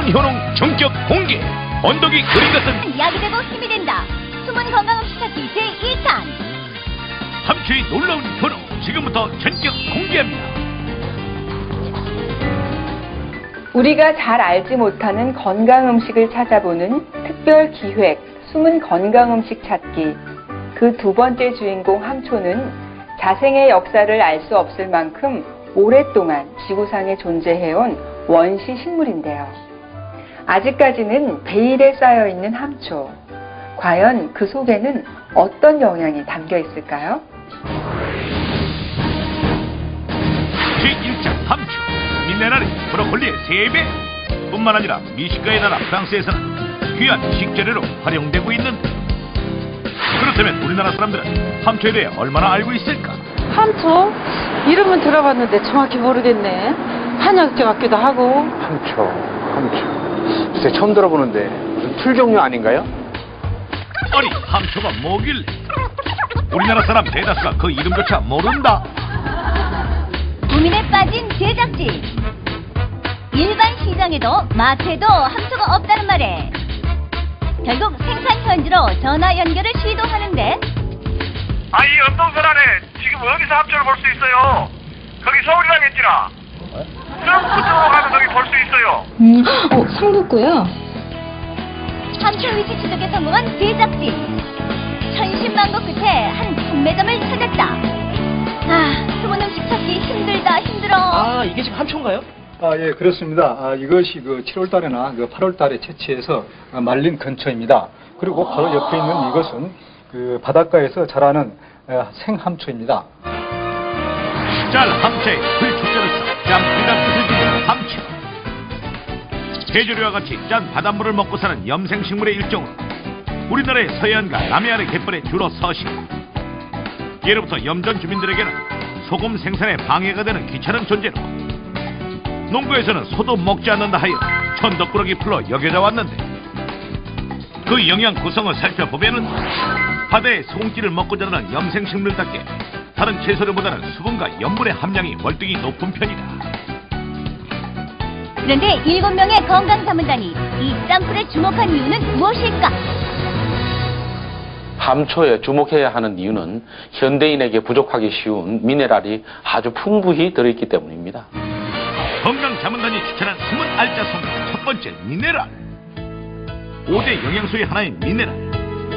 놀라운 효능 전격 공개. 언덕이 그린 것은 이야기 되고 힘이 된다. 숨은 건강 음식 찾기 제2탄. 함초의 놀라운 효능 지금부터 전격 공개합니다. 우리가 잘 알지 못하는 건강 음식을 찾아보는 특별 기획 숨은 건강 음식 찾기. 그 두 번째 주인공 함초는 자생의 역사를 알 수 없을 만큼 오랫동안 지구상에 존재해온 원시 식물인데요. 아직까지는 베일에 쌓여 있는 함초. 과연 그 속에는 어떤 영양이 담겨 있을까요? 제1장 함초. 미네랄이 브로콜리의 3배. 뿐만 아니라 미식가의 나라 프랑스에서는 귀한 식재료로 활용되고 있는데, 그렇다면 우리나라 사람들은 함초에 대해 얼마나 알고 있을까? 함초? 이름은 들어봤는데 정확히 모르겠네. 한약재 같기도 하고. 함초. 글쎄 처음 들어보는데 무슨 풀 종류 아닌가요? 아니, 함초가 뭐길래? 우리나라 사람 대다수가 그 이름조차 모른다. 고민에 빠진 제작진. 일반 시장에도 마트에도 함초가 없다는 말에 결국 생산 현지로 전화 연결을 시도하는데, 이 연동선안에 지금 어디서 함초를 볼 수 있어요? 거기 서울이라겠지라. 그쪽으로 가면 거기 볼 수 있어요. 성북구요? 함초 위치 추적에 성공한 제작진. 천신만고 끝에 한 판매점을 찾았다. 숨은 음식 찾기 힘들다 힘들어. 이게 지금 함초인가요? 예, 그렇습니다. 이것이 7월 달에나 8월 달에 채취해서 말린 근처입니다. 그리고 바로 옆에 있는 이것은 그 바닷가에서 자라는 생함초입니다. 짤 함초에 불초자를 써 짬뽕이란 뜻을 지닌 함초. 해조류와 같이 짠 바닷물을 먹고 사는 염생식물의 일종으로 우리나라의 서해안과 남해안의 갯벌에 주로 서식고, 예로부터 염전 주민들에게는 소금 생산에 방해가 되는 귀찮은 존재로 농구에서는 소도 먹지 않는다 하여 천덕꾸러기 풀로 여겨져 왔는데, 그 영양 구성을 살펴보면은 바다의 소금기를 먹고 자라는 염생식물답게 다른 채소류보다는 수분과 염분의 함량이 월등히 높은 편이다. 그런데 7명의 건강 자문단이 이 짬뽕에 주목한 이유는 무엇일까? 함초에 주목해야 하는 이유는 현대인에게 부족하기 쉬운 미네랄이 아주 풍부히 들어있기 때문입니다. 건강 자문단이 추천한 숨은 알짜 성분 첫 번째, 미네랄. 5대 영양소의 하나인 미네랄.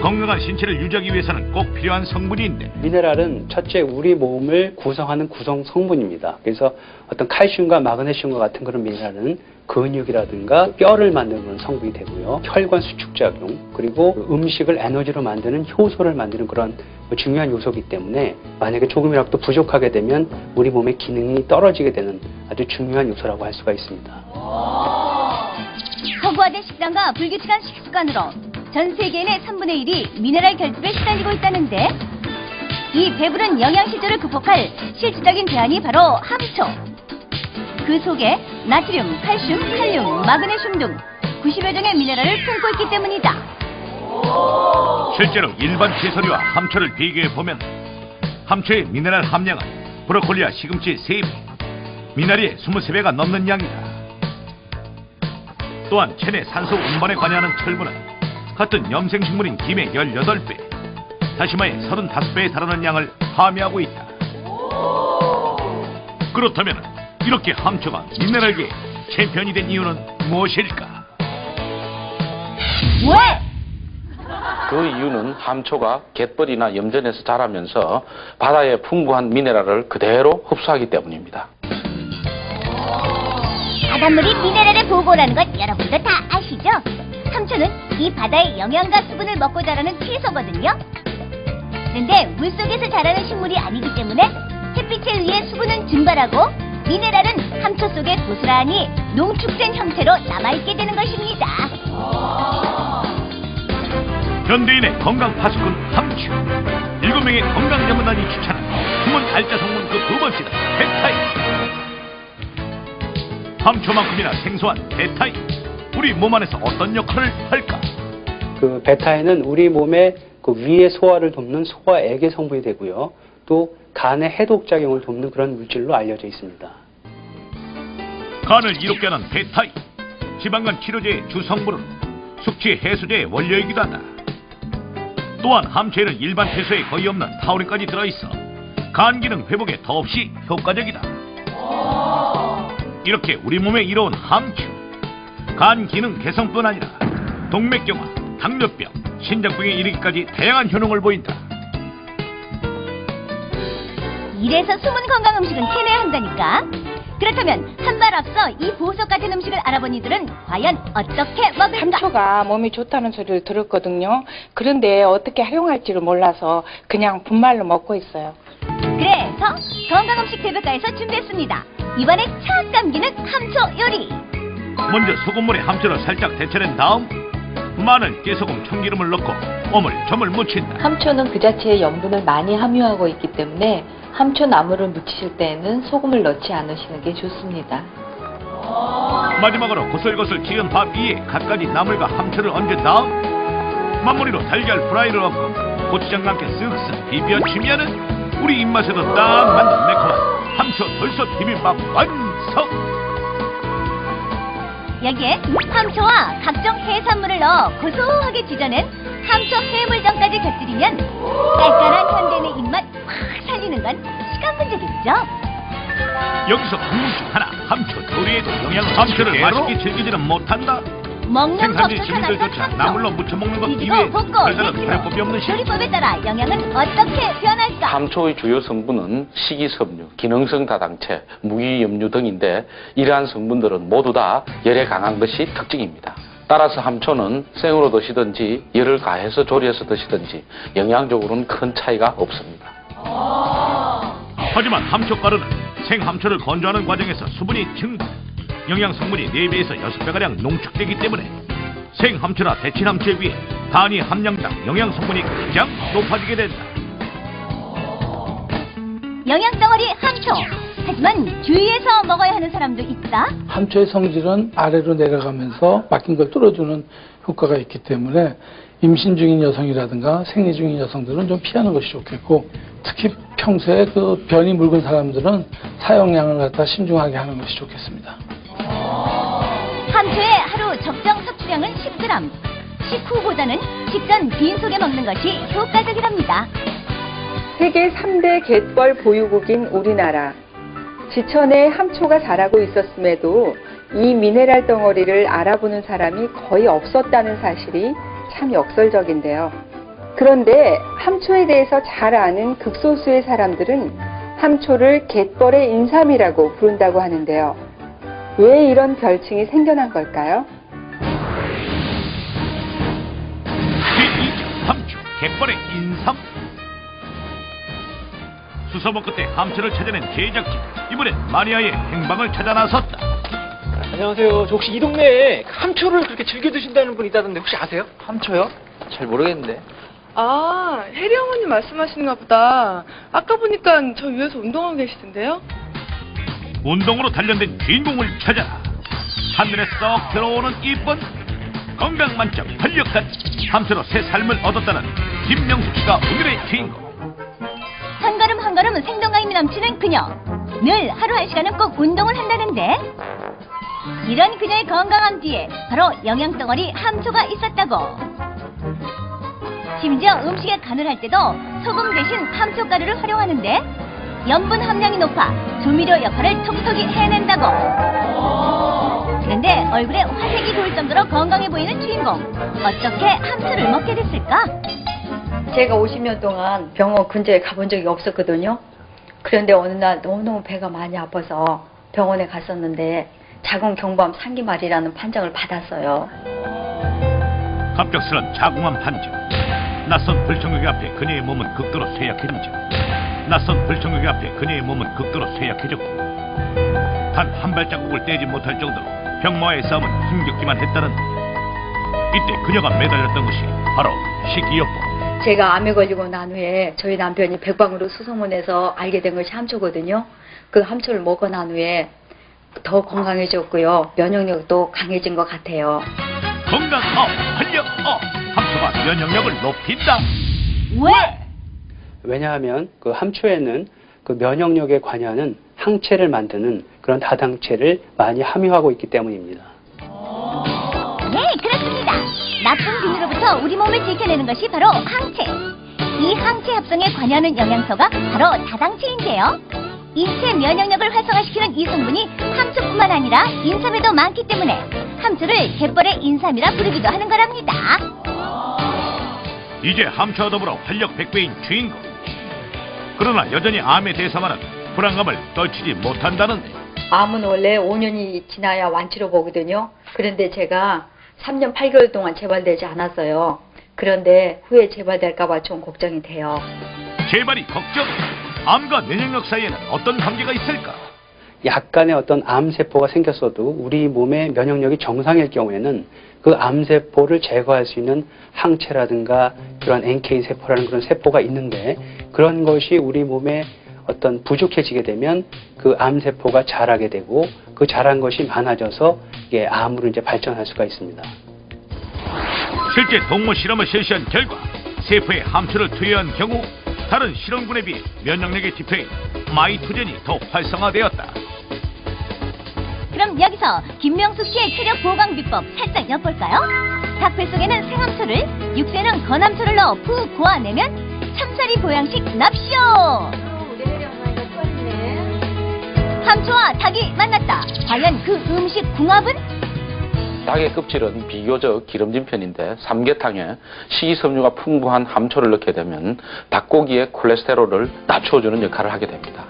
건강한 신체를 유지하기 위해서는 꼭 필요한 성분인데, 미네랄은 첫째 우리 몸을 구성하는 구성 성분입니다. 그래서 어떤 칼슘과 마그네슘과 같은 그런 미네랄은 근육이라든가 뼈를 만드는 그런 성분이 되고요. 혈관 수축 작용, 그리고 음식을 에너지로 만드는 효소를 만드는 그런 중요한 요소이기 때문에 만약에 조금이라도 부족하게 되면 우리 몸의 기능이 떨어지게 되는 아주 중요한 요소라고 할 수가 있습니다. 허구화된 식단과 불규칙한 식습관으로 전 세계인의 3분의 1이 미네랄 결핍에 시달리고 있다는데, 이 배부른 영양실조를 극복할 실질적인 대안이 바로 함초. 그 속에 나트륨, 칼슘, 칼륨, 마그네슘 등 90여 종의 미네랄을 품고 있기 때문이다. 실제로 일반 채소류와 함초를 비교해보면 함초의 미네랄 함량은 브로콜리와 시금치의 3배, 미나리의 23배가 넘는 양이다. 또한 체내 산소 운반에 관여하는 철분은 같은 염생식물인 김의 18배, 다시마의 35배에 달하는 양을 함유하고 있다. 그렇다면 이렇게 함초가 미네랄계의 챔피언이 된 이유는 무엇일까? 왜? 그 이유는 함초가 갯벌이나 염전에서 자라면서 바다의 풍부한 미네랄을 그대로 흡수하기 때문입니다. 바닷물이 미네랄의 보고라는 건 여러분도 다 아시죠? 함초는 이 바다의 영양과 수분을 먹고 자라는 채소거든요. 그런데 물속에서 자라는 식물이 아니기 때문에 햇빛에 의해 수분은 증발하고 미네랄은 함초 속에 고스란히 농축된 형태로 남아있게 되는 것입니다. 현대인의 건강 파수꾼 함초. 7명의 건강 전문단이 추천한 숨은 알짜 성분 그 두 번째는 베타인. 함초만큼이나 생소한 베타인. 우리 몸 안에서 어떤 역할을 할까? 그 베타인은 우리 몸의 그 위의 소화를 돕는 소화액의 성분이 되고요. 또 간의 해독 작용을 돕는 그런 물질로 알려져 있습니다. 간을 이롭게 하는 베타인. 지방간 치료제의 주성분은 숙취 해소제의 원료이기도 하다. 또한 함초에는 일반 채소에 거의 없는 타우린까지 들어있어 간 기능 회복에 더없이 효과적이다. 이렇게 우리 몸에 이로운 함초, 간 기능 개선뿐 아니라 동맥경화, 당뇨병, 신장병에 이르기까지 다양한 효능을 보인다. 이래서 숨은 건강 음식은 해내야 한다니까. 그렇다면 한 발 앞서 이 보석 같은 음식을 알아본 이들은 과연 어떻게 먹을까? 함초가 몸에 좋다는 소리를 들었거든요. 그런데 어떻게 활용할지를 몰라서 그냥 분말로 먹고 있어요. 그래서 건강 음식 대백과에서 준비했습니다. 이번에 착 감기는 함초 요리. 먼저 소금물에 함초를 살짝 데쳐낸 다음 마늘, 깨소금, 참기름을 넣고 오물조물 무친다. 함초는 그 자체의 염분을 많이 함유하고 있기 때문에 함초 나물을 무치실 때에는 소금을 넣지 않으시는 게 좋습니다. 마지막으로 고슬고슬 지은 밥 위에 갖가지 나물과 함초를 얹은 다음 마무리로 달걀 프라이를 얹고 고추장과 함께 쓱쓱 비벼치면은 우리 입맛에도 딱 맞는 매콤한 함초 돌솥 비빔밥 완성! 여기에 함초와 각종 해산물을 넣어 고소하게 지져낸 함초 해물전까지 곁들이면 깔깔한 현대인의 입맛 확 살리는 건 시간 문제겠죠? 여기서 궁금증 하나, 함초 요리에도 함초를 맛있게 즐기지는 못한다? 먹는 생산지 법도 주민들조차 하나씩 나물로 무쳐 먹는 것 뒤지고 이외에 볶고 별다른 데치고 활용법이 없는 시 조리법에 따라 영양은 어떻게 변할까? 함초의 주요 성분은 식이섬유, 기능성 다당체, 무기염류 등인데 이러한 성분들은 모두 다 열에 강한 것이 특징입니다. 따라서 함초는 생으로 드시든지 열을 가해서 조리해서 드시든지 영양적으로는 큰 차이가 없습니다. 하지만 함초가루는 생함초를 건조하는 과정에서 수분이 증발, 영양 성분이 4배에서 6배가량 농축되기 때문에 생함초나 데친 함초에 비해 단위 함량당 영양 성분이 가장 높아지게 된다. 영양덩어리 함초. 하지만 주의해서 먹어야 하는 사람도 있다. 함초의 성질은 아래로 내려가면서 막힌 걸 뚫어주는 효과가 있기 때문에 임신 중인 여성이라든가 생리 중인 여성들은 좀 피하는 것이 좋겠고, 특히 평소에 그 변이 묽은 사람들은 사용량을 갖다 신중하게 하는 것이 좋겠습니다. 함초의 하루 적정 섭취량은 10g. 식후보다는 식전 빈속에 먹는 것이 효과적이랍니다. 세계 3대 갯벌 보유국인 우리나라. 지천에 함초가 자라고 있었음에도 이 미네랄 덩어리를 알아보는 사람이 거의 없었다는 사실이 참 역설적인데요. 그런데 함초에 대해서 잘 아는 극소수의 사람들은 함초를 갯벌의 인삼이라고 부른다고 하는데요. 왜 이런 별칭이 생겨난 걸까요? 제2장 함초, 갯벌의 인삼. 수소문 끝에 함초를 찾아낸 제작진. 이번엔 마니아의 행방을 찾아 나섰다. 안녕하세요. 저 혹시 이 동네에 함초를 그렇게 즐겨 드신다는 분 있다던데 혹시 아세요? 함초요? 잘 모르겠는데. 아, 혜리 어머님 말씀하시는가 보다. 아까 보니까 저 위에서 운동하고 계시던데요? 운동으로 단련된 주인공을 찾아라. 한눈에 쏙 들어오는 이쁜 건강 만점 활력단 함초로 새 삶을 얻었다는 김명숙 씨가 오늘의 주인공. 한 걸음 한 걸음 생동감 이 넘치는 그녀. 늘 하루 1시간은 꼭 운동을 한다는데 이런 그녀의 건강함 뒤에 바로 영양덩어리 함초가 있었다고. 심지어 음식에 간을 할 때도 소금 대신 함초가루를 활용하는데 염분 함량이 높아 조미료 역할을 톡톡히 해낸다고. 그런데 얼굴에 화색이 돌 정도로 건강해 보이는 주인공. 어떻게 함초를 먹게 됐을까? 제가 50년 동안 병원 근처에 가본 적이 없었거든요. 그런데 어느 날 너무너무 배가 많이 아파서 병원에 갔었는데 자궁 경부암 3기말이라는 판정을 받았어요. 갑작스런 자궁암 판정. 낯선 불청객 앞에 그녀의 몸은 극도로 쇠약해졌죠. 낯선 불청객 앞에 그녀의 몸은 극도로 쇠약해졌고 단 한 발자국을 떼지 못할 정도로 병마와의 싸움은 힘겹기만 했다는데 이때 그녀가 매달렸던 것이 바로 식이요법. 제가 암에 걸리고 난 후에 저희 남편이 백방으로 수소문해서 알게 된 것이 함초거든요. 그 함초를 먹고 난 후에 더 건강해졌고요. 면역력도 강해진 것 같아요. 건강 활력 함초가 면역력을 높인다. 왜? 왜냐하면 그 함초에는 그 면역력에 관여하는 항체를 만드는 그런 다당체를 많이 함유하고 있기 때문입니다. 나쁜 균으로부터 우리 몸을 지켜내는 것이 바로 항체. 이 항체 합성에 관여하는 영양소가 바로 다당체인데요. 인체 면역력을 활성화시키는 이 성분이 함초뿐만 아니라 인삼에도 많기 때문에 함초를 갯벌의 인삼이라 부르기도 하는 거랍니다. 이제 함초와 더불어 활력 100배인 주인공. 그러나 여전히 암에 대해서만은 불안감을 떨치지 못한다는데. 암은 원래 5년이 지나야 완치로 보거든요. 그런데 제가 3년 8개월 동안 재발되지 않았어요. 그런데 후에 재발될까봐 좀 걱정이 돼요. 재발이 걱정? 암과 면역력 사이에는 어떤 관계가 있을까? 약간의 어떤 암세포가 생겼어도 우리 몸의 면역력이 정상일 경우에는 그 암세포를 제거할 수 있는 항체라든가 그런 NK세포라는 그런 세포가 있는데, 그런 것이 우리 몸에 어떤 부족해지게 되면 그 암세포가 자라게 되고, 그 자란 것이 많아져서 이게 암으로 이제 발전할 수가 있습니다. 실제 동물 실험을 실시한 결과 세포에 함초를 투여한 경우 다른 실험군에 비해 면역력의 지표인 마이토젠이 더 활성화되었다. 그럼 여기서 김명숙 씨의 체력 보강 비법 살짝 엿볼까요? 닭 뱃속에는 생함초를, 육새는 건함초를 넣어 푹 고아내면 참사리 보양식 납쇼! 함초와 닭이 만났다. 과연 그 음식 궁합은? 닭의 껍질은 비교적 기름진 편인데 삼계탕에 식이섬유가 풍부한 함초를 넣게 되면 닭고기의 콜레스테롤을 낮춰주는 역할을 하게 됩니다.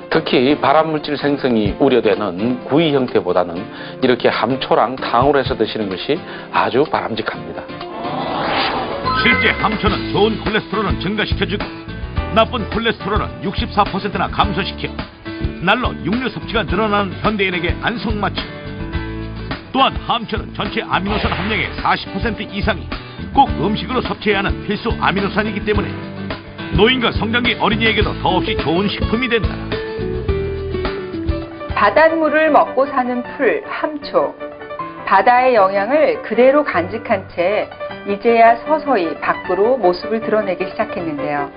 특히 발암물질 생성이 우려되는 구이 형태보다는 이렇게 함초랑 탕으로 해서 드시는 것이 아주 바람직합니다. 실제 함초는 좋은 콜레스테롤은 증가시켜주고 나쁜 콜레스테롤은 64%나 감소시켜 날로 육류 섭취가 늘어나는 현대인에게 안성맞춤. 또한 함초는 전체 아미노산 함량의 40% 이상이 꼭 음식으로 섭취해야 하는 필수 아미노산이기 때문에 노인과 성장기 어린이에게도 더없이 좋은 식품이 된다. 바닷물을 먹고 사는 풀, 함초. 바다의 영양을 그대로 간직한 채 이제야 서서히 밖으로 모습을 드러내기 시작했는데요.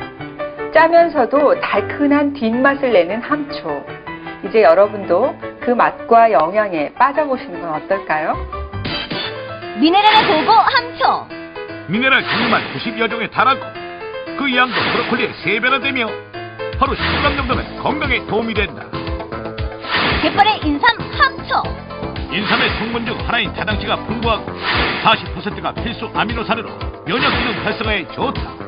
짜면서도 달큰한 뒷맛을 내는 함초. 이제 여러분도 그 맛과 영양에 빠져보시는 건 어떨까요? 미네랄의 보고 함초. 미네랄 종류만 90여 종에 달하고 그 양도 브로콜리의 3배나 되며 하루 10g 정도면 건강에 도움이 된다. 갯벌의 인삼 함초. 인삼의 성분 중 하나인 다당체가 풍부하고 40%가 필수 아미노산으로 면역 기능 활성화에 좋다.